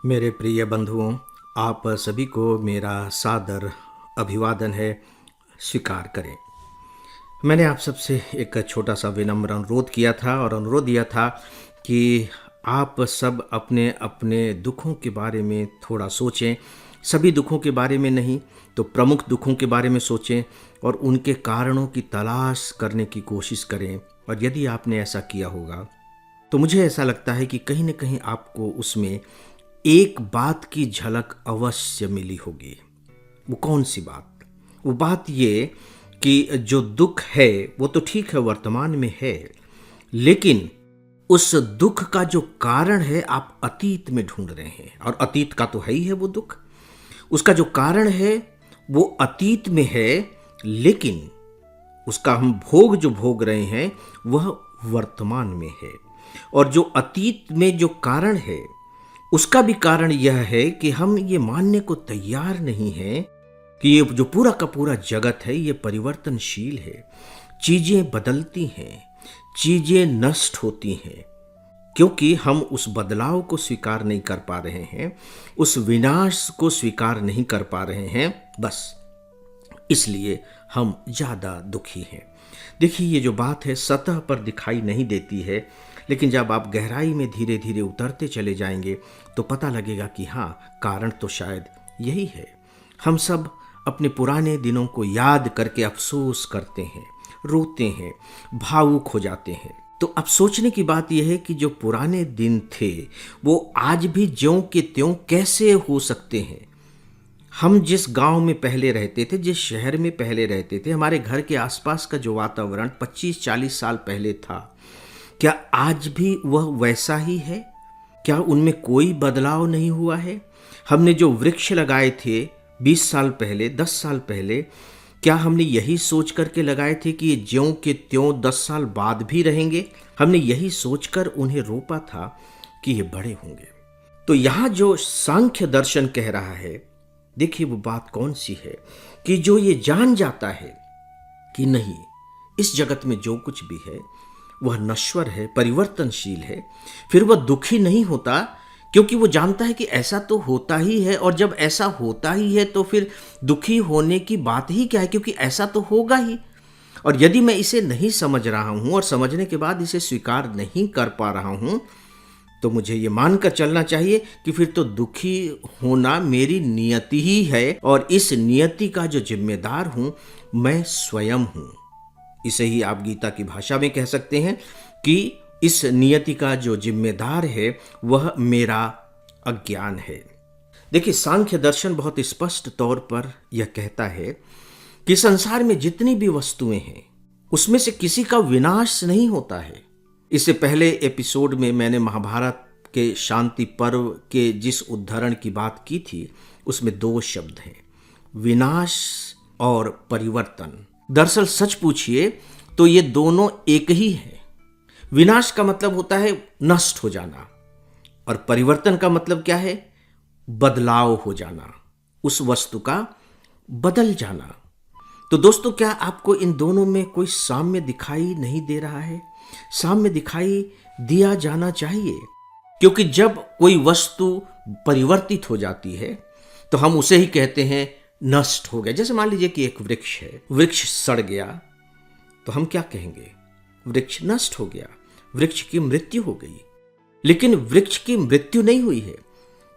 मेरे प्रिय बंधुओं, आप सभी को मेरा सादर अभिवादन है। स्वीकार करें, मैंने आप सबसे एक छोटा सा विनम्र अनुरोध किया था और अनुरोध दिया था कि आप सब अपने अपने दुखों के बारे में थोड़ा सोचें। सभी दुखों के बारे में नहीं तो प्रमुख दुखों के बारे में सोचें और उनके कारणों की तलाश करने की कोशिश करें। और यदि आपने ऐसा किया होगा तो मुझे ऐसा लगता है कि कहीं न कहीं आपको उसमें एक बात की झलक अवश्य मिली होगी। वो कौन सी बात? वो बात ये कि जो दुख है वो तो ठीक है, वर्तमान में है, लेकिन उस दुख का जो कारण है आप अतीत में ढूंढ रहे हैं। और अतीत का तो है ही है वो दुख। उसका जो कारण है वो अतीत में है, लेकिन उसका हम भोग जो भोग रहे हैं वह वर्तमान में है। और जो अतीत में जो कारण है उसका भी कारण यह है कि हम ये मानने को तैयार नहीं हैं कि ये जो पूरा का पूरा जगत है ये परिवर्तनशील है। चीजें बदलती हैं, चीजें नष्ट होती हैं, क्योंकि हम उस बदलाव को स्वीकार नहीं कर पा रहे हैं, उस विनाश को स्वीकार नहीं कर पा रहे हैं। बस इसलिए हम ज़्यादा दुखी हैं। देखिए, ये जो बात है सतह पर दिखाई नहीं देती है, लेकिन जब आप गहराई में धीरे धीरे उतरते चले जाएंगे तो पता लगेगा कि हाँ, कारण तो शायद यही है। हम सब अपने पुराने दिनों को याद करके अफसोस करते हैं, रोते हैं, भावुक हो जाते हैं। तो अब सोचने की बात यह है कि जो पुराने दिन थे वो आज भी ज्यों के त्यों कैसे हो सकते हैं। हम जिस गांव में पहले रहते थे, जिस शहर में पहले रहते थे, हमारे घर के आसपास का जो वातावरण 25-40 साल पहले था, क्या आज भी वह वैसा ही है? क्या उनमें कोई बदलाव नहीं हुआ है? हमने जो वृक्ष लगाए थे 20 साल पहले, 10 साल पहले, क्या हमने यही सोच करके लगाए थे कि ये ज्यों के त्यों 10 साल बाद भी रहेंगे? हमने यही सोचकर उन्हें रोपा था कि ये बड़े होंगे। तो यहाँ जो सांख्य दर्शन कह रहा है, देखिए वो बात कौन सी है कि जो ये जान जाता है कि नहीं, इस जगत में जो कुछ भी है वह नश्वर है, परिवर्तनशील है, फिर वह दुखी नहीं होता, क्योंकि वो जानता है कि ऐसा तो होता ही है। और जब ऐसा होता ही है तो फिर दुखी होने की बात ही क्या है, क्योंकि ऐसा तो होगा ही। और यदि मैं इसे नहीं समझ रहा हूं और समझने के बाद इसे स्वीकार नहीं कर पा रहा हूं, तो मुझे ये मानकर चलना चाहिए कि फिर तो दुखी होना मेरी नियति ही है, और इस नियति का जो जिम्मेदार हूं मैं स्वयं हूं। इसे ही आप गीता की भाषा में कह सकते हैं कि इस नियति का जो जिम्मेदार है वह मेरा अज्ञान है। देखिए, सांख्य दर्शन बहुत स्पष्ट तौर पर यह कहता है कि संसार में जितनी भी वस्तुएं हैं उसमें से किसी का विनाश नहीं होता है। इससे पहले एपिसोड में मैंने महाभारत के शांति पर्व के जिस उद्धरण की बात की थी उसमें 2 शब्द हैं, विनाश और परिवर्तन। दरअसल सच पूछिए तो ये दोनों एक ही है। विनाश का मतलब होता है नष्ट हो जाना, और परिवर्तन का मतलब क्या है? बदलाव हो जाना, उस वस्तु का बदल जाना। तो दोस्तों, क्या आपको इन दोनों में कोई साम्य दिखाई नहीं दे रहा है? साम्य दिखाई दिया जाना चाहिए, क्योंकि जब कोई वस्तु परिवर्तित हो जाती है तो हम उसे ही कहते हैं नष्ट हो गया। जैसे मान लीजिए कि एक वृक्ष है, वृक्ष सड़ गया तो हम क्या कहेंगे? वृक्ष नष्ट हो गया, वृक्ष की मृत्यु हो गई। लेकिन वृक्ष की मृत्यु नहीं हुई है,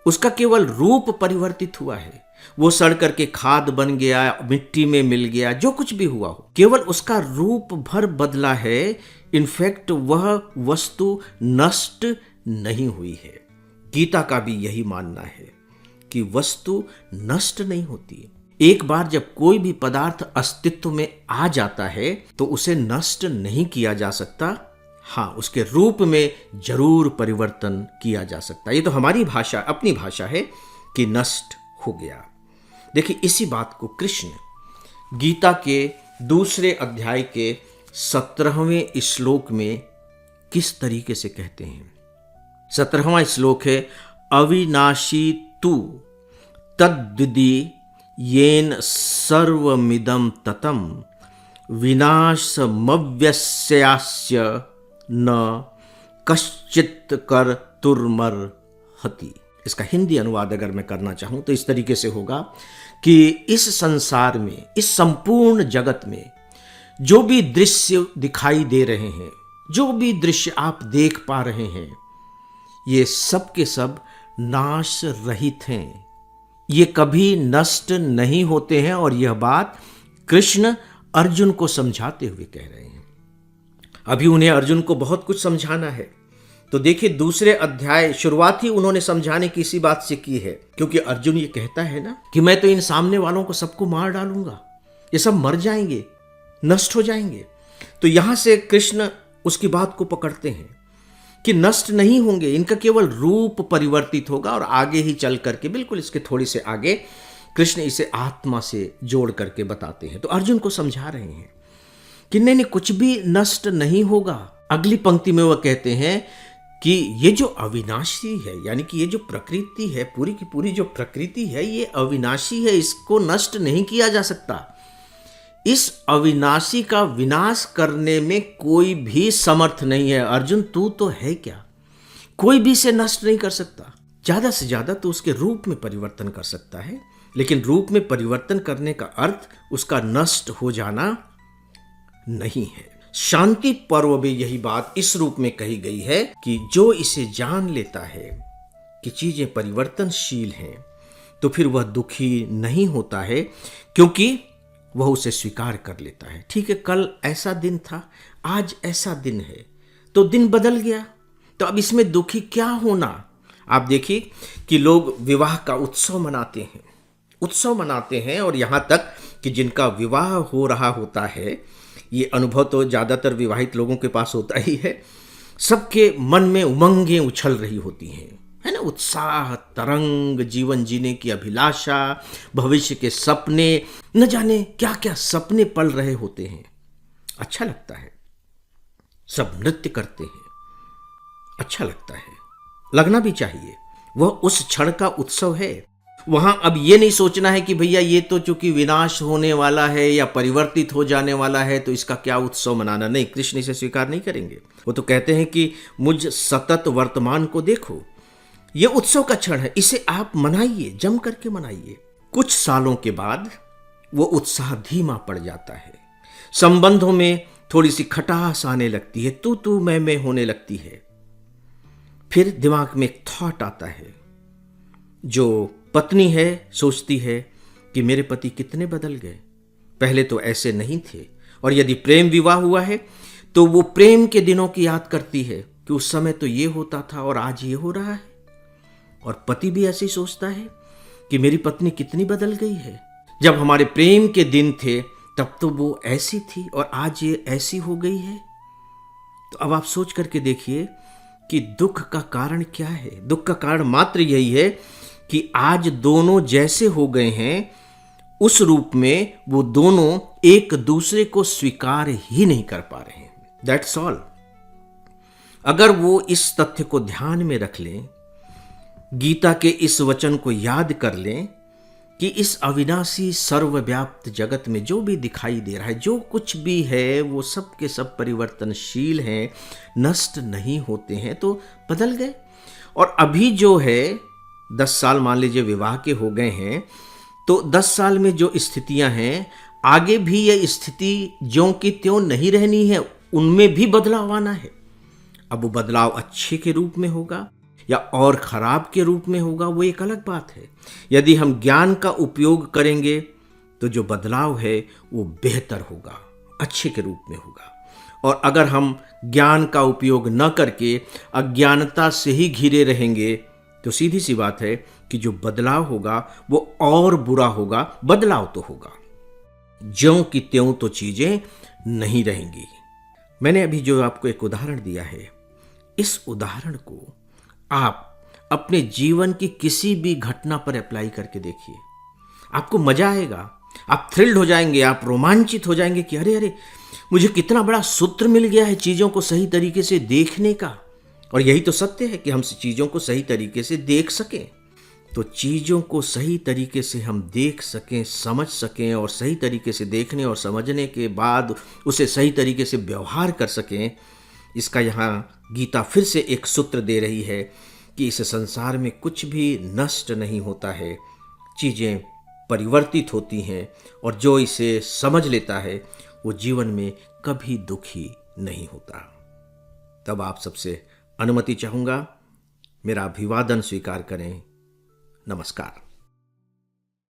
उसका केवल रूप परिवर्तित हुआ है। वो सड़ करके खाद बन गया, मिट्टी में मिल गया, जो कुछ भी हुआ हो, केवल उसका रूप भर बदला है। इनफैक्ट वह वस्तु नष्ट नहीं हुई है। गीता का भी यही मानना है कि वस्तु नष्ट नहीं होती। एक बार जब कोई भी पदार्थ अस्तित्व में आ जाता है तो उसे नष्ट नहीं किया जा सकता। हाँ, उसके रूप में जरूर परिवर्तन किया जा सकता है। ये तो हमारी भाषा, अपनी भाषा है कि नष्ट हो गया। देखिए, इसी बात को कृष्ण गीता के 2 अध्याय के 17वें श्लोक में किस तरीके से कहते हैं। 17वां श्लोक है, अविनाशी तु तद्विधि येन सर्वमिदं ततं विनाशमव्यस्यास्य न कश्चित् कर्तुर्मर्हति। इसका हिंदी अनुवाद अगर मैं करना चाहूँ तो इस तरीके से होगा कि इस संसार में, इस संपूर्ण जगत में जो भी दृश्य दिखाई दे रहे हैं, जो भी दृश्य आप देख पा रहे हैं, ये सब के सब नाश रहित हैं, ये कभी नष्ट नहीं होते हैं। और यह बात कृष्ण अर्जुन को समझाते हुए कह रहे हैं। अभी उन्हें अर्जुन को बहुत कुछ समझाना है। तो देखिए, दूसरे अध्याय शुरुआत ही उन्होंने समझाने की इसी बात से की है, क्योंकि अर्जुन ये कहता है ना कि मैं तो इन सामने वालों को सबको मार डालूंगा, ये सब मर जाएंगे, नष्ट हो जाएंगे। तो यहां से कृष्ण उसकी बात को पकड़ते हैं कि नष्ट नहीं होंगे, इनका केवल रूप परिवर्तित होगा। और आगे ही चल करके, बिल्कुल इसके थोड़ी से आगे, कृष्ण इसे आत्मा से जोड़ करके बताते हैं। तो अर्जुन को समझा रहे हैं कि नहीं, कुछ भी नष्ट नहीं होगा। अगली पंक्ति में वह कहते हैं कि ये जो अविनाशी है, यानी कि ये जो प्रकृति है, पूरी की पूरी जो प्रकृति है, ये अविनाशी है, इसको नष्ट नहीं किया जा सकता। इस अविनाशी का विनाश करने में कोई भी समर्थ नहीं है। अर्जुन, तू तो है क्या? कोई भी इसे नष्ट नहीं कर सकता। ज्यादा से ज्यादा तो उसके रूप में परिवर्तन कर सकता है, लेकिन रूप में परिवर्तन करने का अर्थ उसका नष्ट हो जाना नहीं है। शांति पर्व में यही बात इस रूप में कही गई है कि जो इसे जान लेता है कि चीजें परिवर्तनशील हैं, तो फिर वह दुखी नहीं होता है, क्योंकि वह उसे स्वीकार कर लेता है। ठीक है, कल ऐसा दिन था, आज ऐसा दिन है, तो दिन बदल गया, तो अब इसमें दुखी क्या होना। आप देखिए कि लोग विवाह का उत्सव मनाते हैं, और यहां तक कि जिनका विवाह हो रहा होता है, ये अनुभव तो ज़्यादातर विवाहित लोगों के पास होता ही है, सबके मन में उमंगें उछल रही होती हैं, है ना, उत्साह तरंग, जीवन जीने की अभिलाषा, भविष्य के सपने, न जाने क्या क्या सपने पल रहे होते हैं। अच्छा लगता है, सब नृत्य करते हैं, अच्छा लगता है, लगना भी चाहिए। वह उस क्षण का उत्सव है। वहां अब ये नहीं सोचना है कि भैया ये तो चूंकि विनाश होने वाला है या परिवर्तित हो जाने वाला है, तो इसका क्या उत्सव मनाना। नहीं, कृष्ण इसे स्वीकार नहीं करेंगे। वो तो कहते हैं कि मुझ सतत वर्तमान को देखो, ये उत्सव का क्षण है, इसे आप मनाइए, जम करके मनाइए। कुछ सालों के बाद वो उत्साह धीमा पड़ जाता है, संबंधों में थोड़ी सी खटास आने लगती है, तू मैं होने लगती है। फिर दिमाग में एक थॉट आता है। जो पत्नी है सोचती है कि मेरे पति कितने बदल गए, पहले तो ऐसे नहीं थे। और यदि प्रेम विवाह हुआ है तो वो प्रेम के दिनों की याद करती है कि उस समय तो ये होता था और आज ये हो रहा है। और पति भी ऐसे ही सोचता है कि मेरी पत्नी कितनी बदल गई है, जब हमारे प्रेम के दिन थे तब तो वो ऐसी थी और आज ये ऐसी हो गई है। तो अब आप सोच करके देखिए कि दुख का कारण क्या है। दुख का कारण मात्र यही है कि आज दोनों जैसे हो गए हैं, उस रूप में वो दोनों एक दूसरे को स्वीकार ही नहीं कर पा रहे हैं। That's all. अगर वो इस तथ्य को ध्यान में रख लें, गीता के इस वचन को याद कर लें कि इस अविनाशी सर्वव्याप्त जगत में जो भी दिखाई दे रहा है, जो कुछ भी है, वो सब के सब परिवर्तनशील हैं, नष्ट नहीं होते हैं, तो बदल गए। और अभी जो है 10 साल मान लीजिए विवाह के हो गए हैं, तो 10 साल में जो स्थितियां हैं, आगे भी ये स्थिति ज्यों की त्यों नहीं रहनी है, उनमें भी बदलाव आना है। अब वो बदलाव अच्छे के रूप में होगा या और खराब के रूप में होगा, वो एक अलग बात है। यदि हम ज्ञान का उपयोग करेंगे तो जो बदलाव है वो बेहतर होगा, अच्छे के रूप में होगा। और अगर हम ज्ञान का उपयोग न करके अज्ञानता से ही घिरे रहेंगे, तो सीधी सी बात है कि जो बदलाव होगा वो और बुरा होगा। बदलाव तो होगा, ज्यों की त्यों तो चीजें नहीं रहेंगी। मैंने अभी जो आपको एक उदाहरण दिया है, इस उदाहरण को आप अपने जीवन की किसी भी घटना पर अप्लाई करके देखिए, आपको मजा आएगा, आप थ्रिल्ड हो जाएंगे, आप रोमांचित हो जाएंगे कि अरे अरे, मुझे कितना बड़ा सूत्र मिल गया है चीजों को सही तरीके से देखने का। और यही तो सत्य है कि हम चीजों को सही तरीके से देख सकें। तो चीजों को सही तरीके से हम देख सकें, समझ सकें, और सही तरीके से देखने और समझने के बाद उसे सही तरीके से व्यवहार कर सकें, इसका यहाँ गीता फिर से एक सूत्र दे रही है कि इस संसार में कुछ भी नष्ट नहीं होता है, चीज़ें परिवर्तित होती हैं और जो इसे समझ लेता है वो जीवन में कभी दुखी नहीं होता। तब आप सबसे अनुमति चाहूँगा, मेरा अभिवादन स्वीकार करें। नमस्कार।